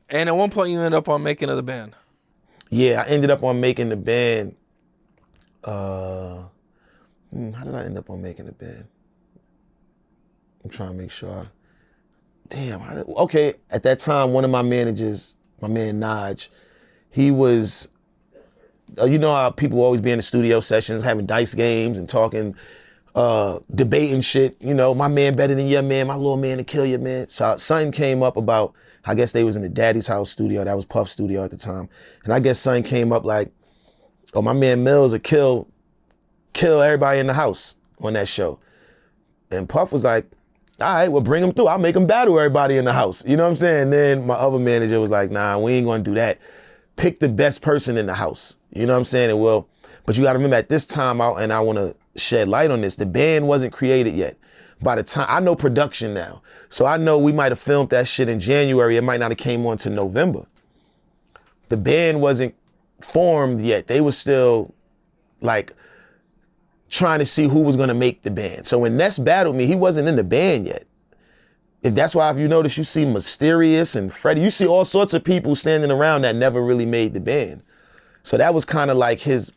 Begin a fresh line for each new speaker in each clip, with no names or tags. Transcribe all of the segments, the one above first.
And at one point you end up on making of the band.
Yeah, I ended up on making the band. How did I end up on making the band? I'm trying to make sure. Damn. Okay, at that time, one of my managers, my man Naj, he was, you know how people always be in the studio sessions having dice games and talking, debating shit. You know, my man better than your man, my little man to kill your man. So something came up about, I guess they was in the Daddy's House studio. That was Puff's studio at the time. And I guess something came up like, oh, my man Millz will kill everybody in the house on that show. And Puff was like, all right, well, bring him through. I'll make him battle everybody in the house. You know what I'm saying? And then my other manager was like, nah, we ain't gonna do that. Pick the best person in the house. You know what I'm saying? And well, but you gotta remember at this time, and I wanna shed light on this, the band wasn't created yet. By the time, I know production now. So I know we might have filmed that shit in January. It might not have came on to November. The band wasn't formed yet. They were still like trying to see who was gonna make the band. So when Ness battled me, he wasn't in the band yet. If that's why, if you notice, you see Mysterious and Freddie, you see all sorts of people standing around that never really made the band. So that was kind of like his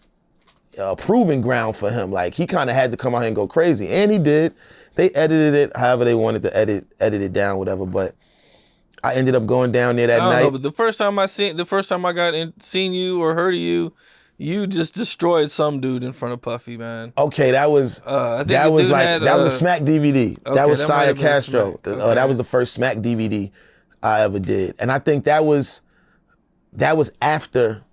proving ground for him. Like he kind of had to come out here and go crazy, and he did. They edited it however they wanted to edit it down, whatever. But I ended up going down there that
I don't
night.
know, but the first time I seen you or heard of you, you just destroyed some dude in front of Puffy, man.
Okay, that was
I think
that
the
was
dude
like
had,
that was a Smack DVD.
okay,
that was
that might
Saya
have been
Castro.
Smack. Okay.
That was the first Smack DVD I ever did, and I think that was after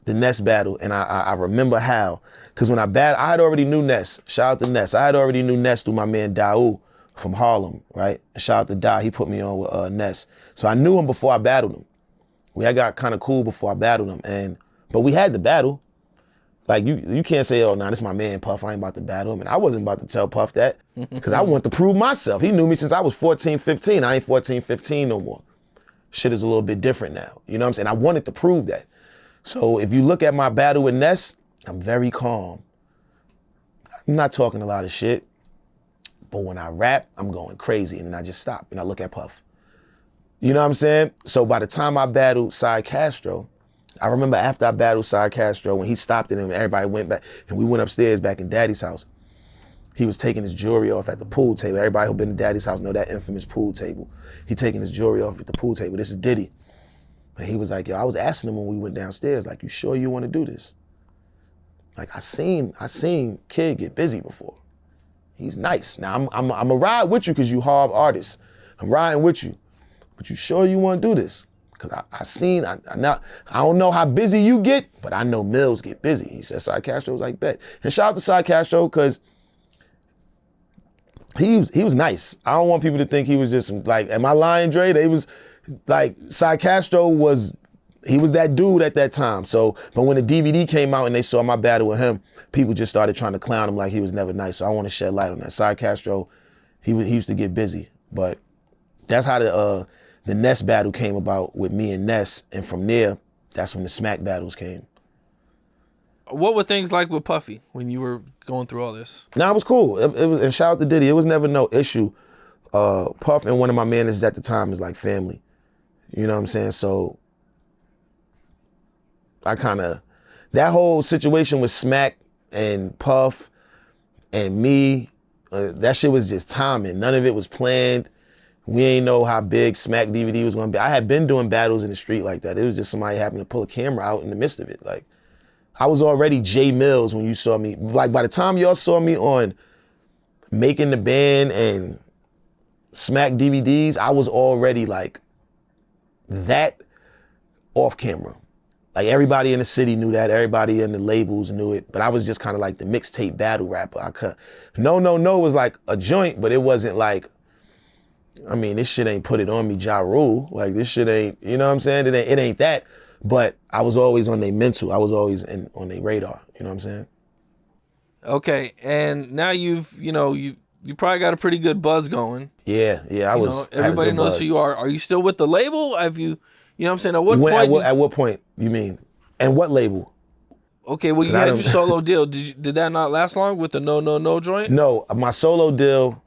the Ness battle, and I remember how, because when I had already knew Ness. Shout out to Ness. I had already knew Ness through my man Daou from Harlem, right? Shout out to Da. He put me on with Ness, so I knew him before I battled him. I got kind of cool before I battled him, but we had the battle. Like you can't say, oh, nah, this is my man Puff, I ain't about to battle him. And I wasn't about to tell Puff that, because I want to prove myself. He knew me since I was 14, 15. I ain't 14, 15 no more. Shit is a little bit different now. You know what I'm saying? I wanted to prove that. So if you look at my battle with Ness, I'm very calm. I'm not talking a lot of shit, but when I rap, I'm going crazy, and then I just stop and I look at Puff. You know what I'm saying? So by the time I battled Saya Castro, I remember after I battled Saya Castro, when he stopped it and everybody went back, and we went upstairs back in Daddy's house, he was taking his jewelry off at the pool table. Everybody who been to Daddy's house know that infamous pool table. He taking his jewelry off at the pool table. This is Diddy. And he was like, yo, I was asking him when we went downstairs, like, you sure you want to do this? Like, I seen Kid get busy before. He's nice. Now, I'm a ride with you because you hard artist. I'm riding with you. But you sure you want to do this? Because I don't know how busy you get, but I know Millz get busy. He said Saya Castro was like, bet. And shout out to Saya Castro, because he was nice. I don't want people to think he was just like, am I lying, Dre? They was like, Saya Castro was that dude at that time. So, but when the DVD came out and they saw my battle with him, people just started trying to clown him like he was never nice. So I want to shed light on that. Saya Castro, he used to get busy, but that's how the Ness battle came about with me and Ness, and from there, that's when the Smack battles came.
What were things like with Puffy when you were going through all this?
Nah, it was cool. It was, and shout out to Diddy. It was never no issue. Puff and one of my managers at the time is like family. You know what I'm saying? So I that whole situation with Smack and Puff and me, that shit was just timing. None of it was planned. We ain't know how big Smack DVD was gonna be. I had been doing battles in the street like that. It was just somebody happened to pull a camera out in the midst of it. Like, I was already J Millz when you saw me. Like, by the time y'all saw me on Making the Band and Smack DVDs, I was already like that off camera. Like, everybody in the city knew that. Everybody in the labels knew it. But I was just kind of like the mixtape battle rapper. No was like a joint, but it wasn't like, I mean, this shit ain't Put It On Me, Ja Rule. Like, this shit ain't, you know what I'm saying? It ain't that. But I was always on their mental. I was always on their radar. You know what I'm saying?
Okay, and now you probably got a pretty good buzz going.
Yeah, I was.
Everybody knows who you are. Are you still with the label? Have you know what I'm saying? At what point?
At what point you mean? And what label?
Okay, well, you had your solo deal. Did that not last long with the No joint?
No, my solo deal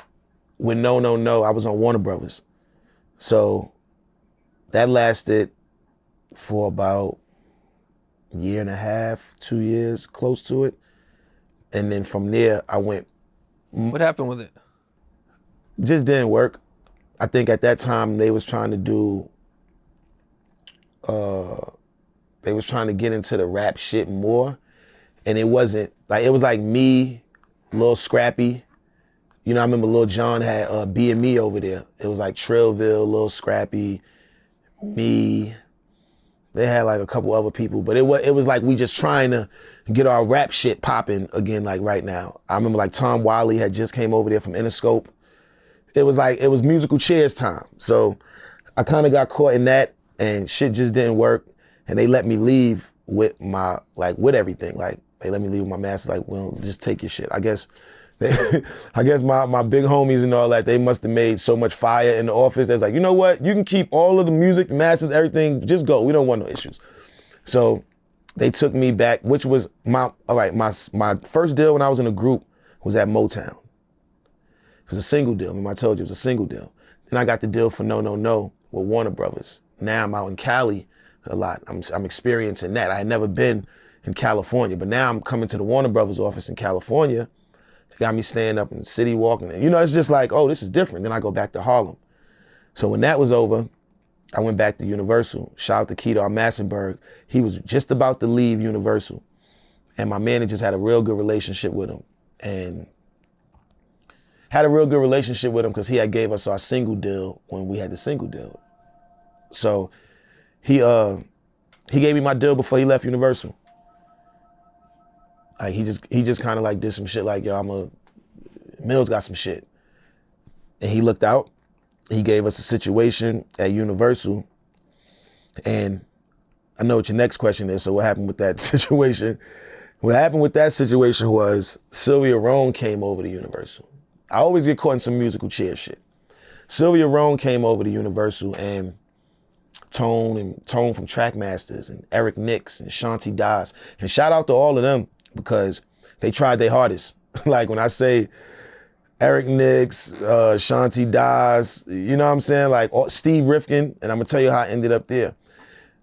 with No, I was on Warner Brothers. So that lasted for about a year and a half, 2 years, close to it. And then from there, I went,
What happened with it?
just didn't work. I think at that time they was trying to do, they was trying to get into the rap shit more. And it wasn't, like, it was like me, Lil Scrappy. You know, I remember Lil Jon had B&Me over there. It was like Trillville, Lil Scrappy, me. They had like a couple other people, but it was like we just trying to get our rap shit popping again, like right now. I remember like Tom Wiley had just came over there from Interscope. It was like, it was musical chairs time. So I kind of got caught in that and shit just didn't work. And they let me leave with my, like with everything. Like they let me leave with my master, like, well, just take your shit. I guess I guess my big homies and all that, they must have made so much fire in the office. That's like, you know what? You can keep all of the music, the masters, everything. Just go. We don't want no issues. So they took me back, which was my first deal when I was in a group was at Motown. It was a single deal. Remember I told you it was a single deal. Then I got the deal for No No No with Warner Brothers. Now I'm out in Cali a lot. I'm experiencing that. I had never been in California, but now I'm coming to the Warner Brothers office in California. They got me staying up in the city walking. You know, it's just like, oh, this is different. Then I go back to Harlem. So when that was over, I went back to Universal. Shout out to Kedar Massenberg. He was just about to leave Universal. And my manager just had a real good relationship with him. And had a real good relationship with him because he had gave us our single deal when we had the single deal. So he gave me my deal before he left Universal. Like he just kind of like did some shit like, yo, Millz got some shit. And he looked out, he gave us a situation at Universal. And I know what your next question is, so what happened with that situation? What happened with that situation was Sylvia Rhone came over to Universal. I always get caught in some musical chair shit. Sylvia Rhone came over to Universal and Tone from Trackmasters and Eric Nix and Shanti Das. And shout out to all of them because they tried their hardest. Like when I say Eric Nix, Shanti Das, you know what I'm saying? Like Steve Rifkin, and I'm gonna tell you how I ended up there.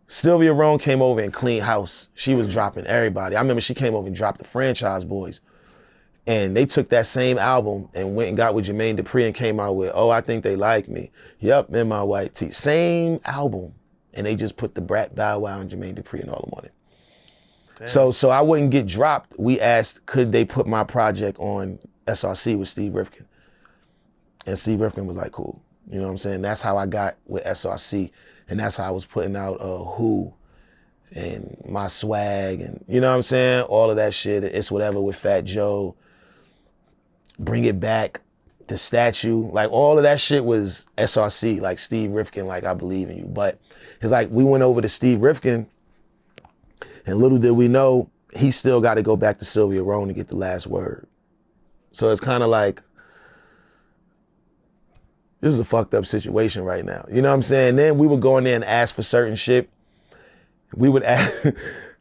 Sylvia Rhone came over and cleaned house. She was dropping everybody. I remember she came over and dropped the Franchise Boys. And they took that same album and went and got with Jermaine Dupri and came out with, Oh, I Think They Like Me. Yep, in my white tee. Same album. And they just put the Brat Bow Wow and Jermaine Dupri and all of them on it. Damn. So I wouldn't get dropped. We asked, could they put my project on SRC with Steve Rifkin? And Steve Rifkin was like, cool. You know what I'm saying? That's how I got with SRC. And that's how I was putting out Who and My Swag and, you know what I'm saying? All of that shit. It's Whatever with Fat Joe. Bring It Back, The Statue, like all of that shit was SRC, like Steve Rifkin, like I Believe in You. But it's like we went over to Steve Rifkin and little did we know, he still got to go back to Sylvia Rhone to get the last word. So it's kind of like, this is a fucked up situation right now. You know what I'm saying? Then we would go in there and ask for certain shit. We would ask,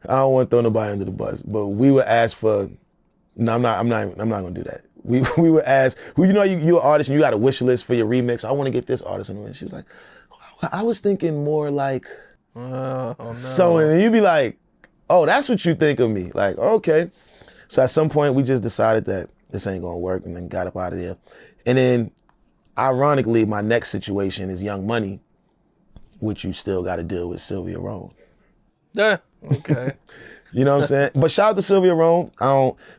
I don't want to throw nobody under the bus, but we would ask for, no, I'm not gonna do that. We would ask, well, you know, you're an artist and you got a wish list for your remix. I want to get this artist on the list. She was like, I was thinking more like,
oh no.
So, and you'd be like, oh, that's what you think of me. Like, okay. So at some point we just decided that this ain't gonna work and then got up out of there. And then ironically, my next situation is Young Money, which you still got to deal with Sylvia Rhone.
Yeah, okay.
You know what I'm saying? But shout out to Sylvia Rhone.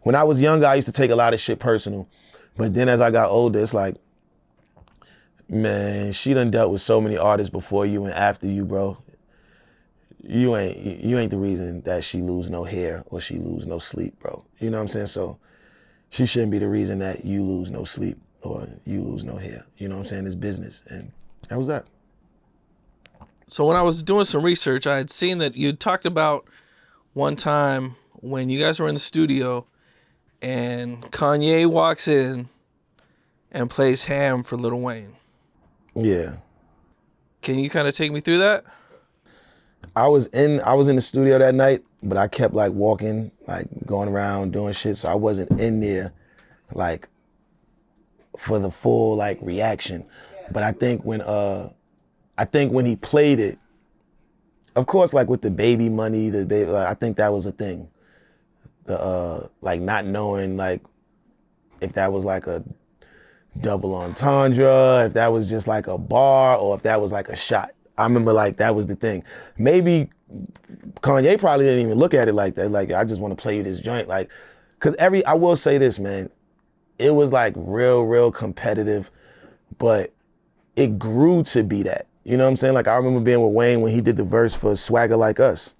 When I was younger, I used to take a lot of shit personal. But then as I got older, it's like, man, she done dealt with so many artists before you and after you, bro. You ain't the reason that she lose no hair or she lose no sleep, bro. You know what I'm saying? So she shouldn't be the reason that you lose no sleep or you lose no hair. You know what I'm saying? It's business. And that was that.
So when I was doing some research, I had seen that you talked about one time when you guys were in the studio and Kanye walks in and plays Ham for Lil Wayne.
Yeah.
Can you kind of take me through that?
I was in the studio that night, but I kept like walking, like going around doing shit. So I wasn't in there like for the full like reaction. But I think when he played it, of course, like with the baby money, like, I think that was a thing. The like not knowing like if that was like a double entendre, if that was just like a bar, or if that was like a shot. I remember like that was the thing. Maybe Kanye probably didn't even look at it like that. Like, I just want to play you this joint. Like, cause I will say this, man, it was like real competitive, but it grew to be that. You know what I'm saying? Like, I remember being with Wayne when he did the verse for Swagger Like Us.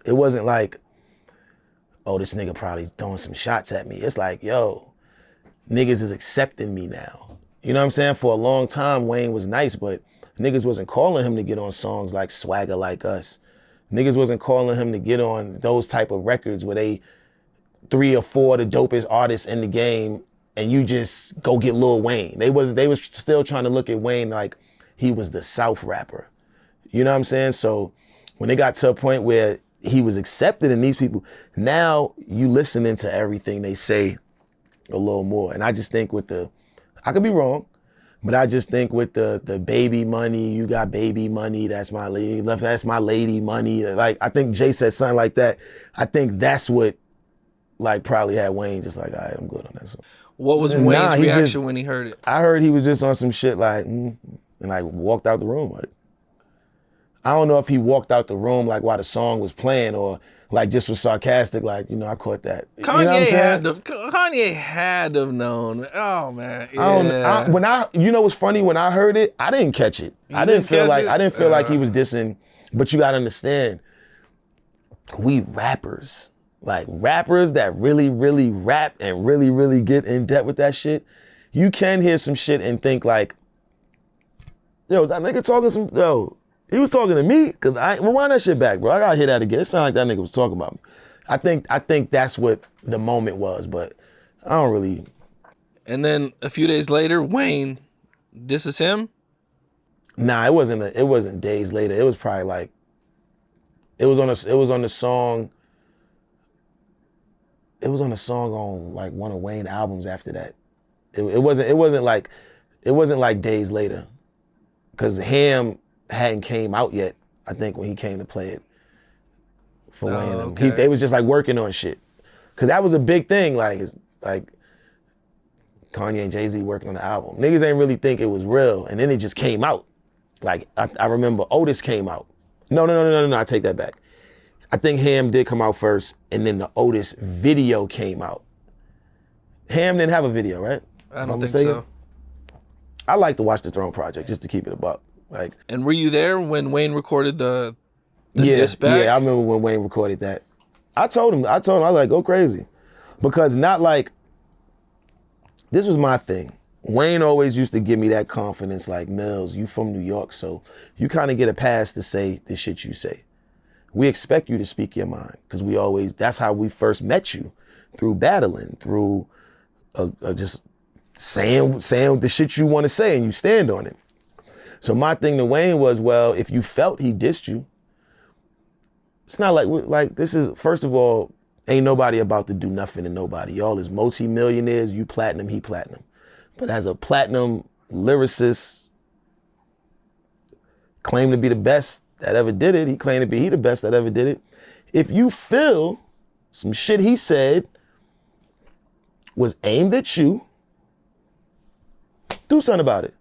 It wasn't like, oh, this nigga probably throwing some shots at me. It's like, yo, niggas is accepting me now. You know what I'm saying? For a long time, Wayne was nice, but niggas wasn't calling him to get on songs like Swagger Like Us. Niggas wasn't calling him to get on those type of records where they 3 or 4 of the dopest artists in the game and you just go get Lil Wayne. They was still trying to look at Wayne like he was the South rapper. You know what I'm saying? So when it got to a point where he was accepted in these people, now you listening to everything they say a little more. And I just think I could be wrong, but I just think with the baby money, you got baby money, that's my lady, that's my lady money. Like, I think Jay said something like that. I think that's what like probably had Wayne just like, all right, I'm good on that song.
What was Wayne's reaction when he heard it?
I heard he was just on some shit like, and like walked out the room. Like, I don't know if he walked out the room like while the song was playing or like just was sarcastic, like, you know, I caught that.
Kanye,
you know what I'm saying?
Kanye had to have known. Oh man,
you know what's funny? When I heard it, I didn't catch it. I didn't feel like he was dissing. But you gotta understand, we rappers, like rappers that really rap and really get in depth with that shit. You can hear some shit and think like, yo, is that nigga talking some? Yo, he was talking to me? Cause rewind that shit back, bro. I gotta hear that again. It sounded like that nigga was talking about me. I think that's what the moment was, but I don't really.
And then a few days later, Wayne disses him?
Nah, it wasn't days later. It was probably like, it was on the song. It was on a song on like one of Wayne's albums after that. It wasn't like days later. Cause Ham hadn't came out yet, I think, when he came to play it for Wayne.
Okay.
They was just like working on shit. Cause that was a big thing, like Kanye and Jay-Z working on the album. Niggas ain't really think it was real, and then it just came out. Like, I remember Otis came out. No, I take that back. I think Ham did come out first, and then the Otis video came out. Ham didn't have a video, right?
I don't think so.
I like to watch the Throne Project just to keep it a buck. Like,
and were you there when Wayne recorded the diss back?
Yeah, I remember when Wayne recorded that. I told him, I was like, go crazy. Because not like, this was my thing. Wayne always used to give me that confidence, like, Millz, you from New York, so you kind of get a pass to say the shit you say. We expect you to speak your mind, because that's how we first met you, through battling, through just saying the shit you want to say and you stand on it. So my thing to Wayne was, well, if you felt he dissed you, it's not like this is, first of all, ain't nobody about to do nothing to nobody. Y'all is multi-millionaires, you platinum, he platinum. But as a platinum lyricist, claimed to be the best that ever did it, he claimed to be the best that ever did it. If you feel some shit he said was aimed at you, do something about it.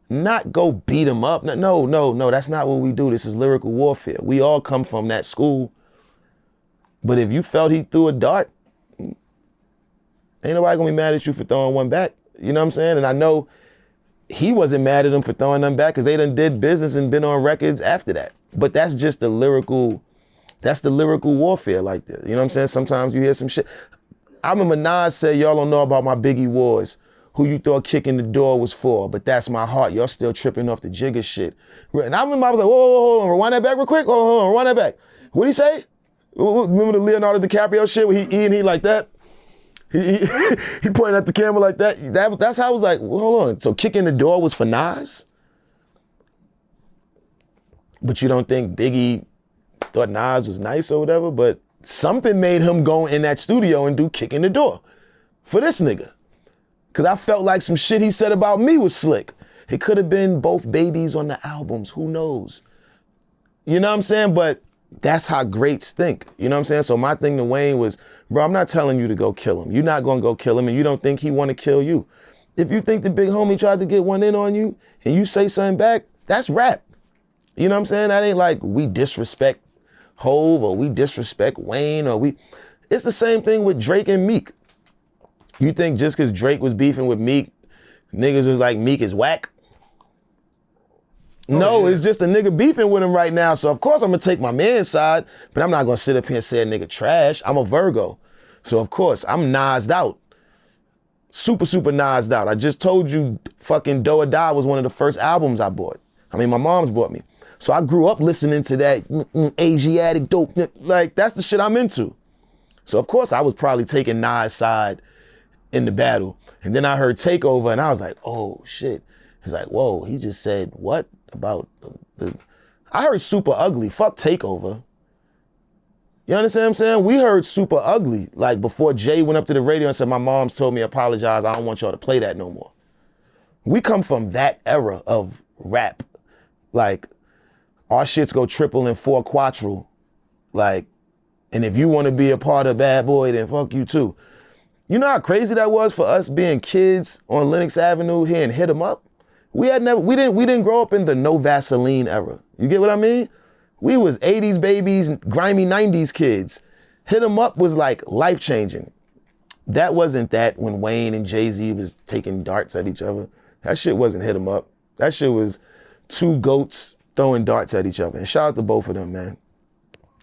Not go beat him up. No, that's not what we do. This is lyrical warfare. We all come from that school. But if you felt he threw a dart, ain't nobody gonna be mad at you for throwing one back. You know what I'm saying? And I know he wasn't mad at him for throwing them back because they done did business and been on records after that. But that's just the lyrical warfare like this. You know what I'm saying? Sometimes you hear some shit. I remember Nas said, y'all don't know about my Biggie wars. Who you thought kicking the door was for, but that's my heart. Y'all still tripping off the Jigga shit. And I remember I was like, whoa, hold on, rewind that back real quick. Hold on, rewind that back. What'd he say? Remember the Leonardo DiCaprio shit where he like that? He pointed at the camera like that. That's how I was like, well, hold on. So kicking the door was for Nas? But you don't think Biggie thought Nas was nice or whatever? But something made him go in that studio and do kicking the door for this nigga. Cause I felt like some shit he said about me was slick. It could have been both babies on the albums, who knows? You know what I'm saying? But that's how greats think. You know what I'm saying? So my thing to Wayne was, bro, I'm not telling you to go kill him. You're not going to go kill him, and you don't think he want to kill you. If you think the big homie tried to get one in on you and you say something back, that's rap. You know what I'm saying? That ain't like we disrespect Hove or we disrespect Wayne or we... It's the same thing with Drake and Meek. You think just because Drake was beefing with Meek, niggas was like, Meek is whack? No, it's just a nigga beefing with him right now. So of course I'm gonna take my man's side, but I'm not gonna sit up here and say a nigga trash. I'm a Virgo. So of course I'm nosed out. Super, super nosed out. I just told you fucking Do or Die was one of the first albums I bought. I mean, my mom's bought me. So I grew up listening to that Asiatic dope. Like, that's the shit I'm into. So of course I was probably taking Nas' side in the battle. And then I heard Takeover and I was like, oh shit. He's like, whoa, he just said what about the... I heard Super Ugly, fuck Takeover. You understand what I'm saying? We heard Super Ugly, like before Jay went up to the radio and said, my mom's told me apologize, I don't want y'all to play that no more. We come from that era of rap. Like, our shits go triple and four quadruple. Like, and if you want to be a part of Bad Boy, then fuck you too. You know how crazy that was for us being kids on Lenox Avenue here and Hit 'em Up? We didn't grow up in the no Vaseline era. You get what I mean? We was 80s babies, grimy 90s kids. Hit 'em Up was like life-changing. That wasn't that when Wayne and Jay-Z was taking darts at each other. That shit wasn't Hit 'em Up. That shit was two goats throwing darts at each other. And shout out to both of them, man.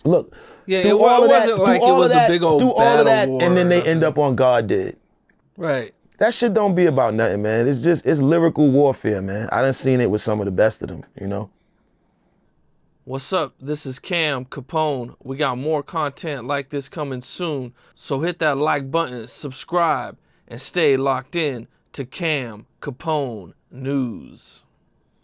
Look,
yeah, it wasn't like it was a big old
do all of that,
war,
and then they end up on God Did.
Right.
That shit don't be about nothing, man. It's lyrical warfare, man. I done seen it with some of the best of them, you know?
What's up? This is Cam Capone. We got more content like this coming soon, so hit that like button, subscribe, and stay locked in to Cam Capone News.